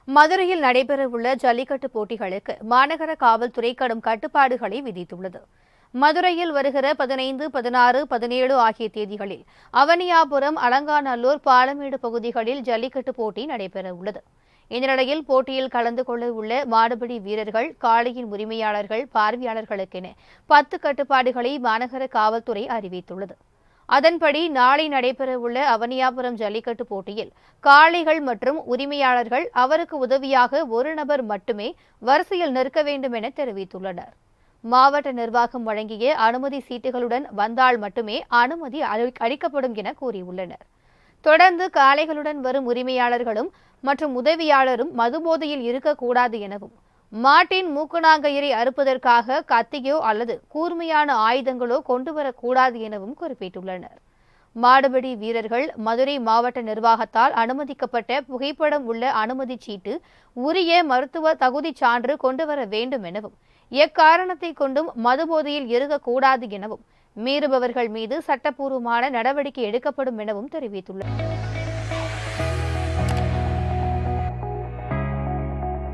மதுரையில் நடைபெறவுள்ள ஜல்லிக்கட்டு போட்டிகளுக்கு மாநகர காவல்துறை கடும் கட்டுப்பாடுகளை விதித்துள்ளது. மதுரையில் வருகிற 15, 16, 17 ஆகிய தேதிகளில் அவனியாபுரம், அலங்காநல்லூர், பாலமேடு பகுதிகளில் ஜல்லிக்கட்டு போட்டி நடைபெறவுள்ளது. இந்த நிலையில் போட்டியில் கலந்து கொள்ள உள்ள மாடுபிடி வீரர்கள், காளையின் உரிமையாளர்கள், பார்வையாளர்களுக்கென 10 கட்டுப்பாடுகளை மாநகர காவல்துறை அறிவித்துள்ளது. அதன்படி நாளை நடைபெறவுள்ள அவனியாபுரம் ஜல்லிக்கட்டு போட்டியில் காளைகள் மற்றும் உரிமையாளர்கள் அவருக்கு உதவியாக ஒரு நபர் மட்டுமே வரிசையில் நிற்க வேண்டும் என தெரிவித்துள்ளனர். மாவட்ட நிர்வாகம் வழங்கிய அனுமதி சீட்டுகளுடன் வந்தால் மட்டுமே அனுமதி அளிக்கப்படும் என கூறியுள்ளனர். தொடர்ந்து காளைகளுடன் வரும் உரிமையாளர்களும் மற்றும் உதவியாளரும் மதுபோதையில் இருக்கக்கூடாது எனவும், மாட்டின் மூக்குநாங்கயிரை அறுப்பதற்காக கத்தியோ அல்லது கூர்மையான ஆயுதங்களோ கொண்டுவரக்கூடாது எனவும் குறிப்பிட்டுள்ளனர். மாடுபிடி வீரர்கள் மதுரை மாவட்ட நிர்வாகத்தால் அனுமதிக்கப்பட்ட புகைப்படம் உள்ள அனுமதி சீட்டு, உரிய மருத்துவ தகுதி சான்று கொண்டுவர வேண்டும் எனவும், எக்காரணத்தை கொண்டும் மதுபோதையில் இருக்கக்கூடாது எனவும், மீறுபவர்கள் மீது சட்டப்பூர்வமான நடவடிக்கை எடுக்கப்படும் எனவும் தெரிவித்துள்ளனர்.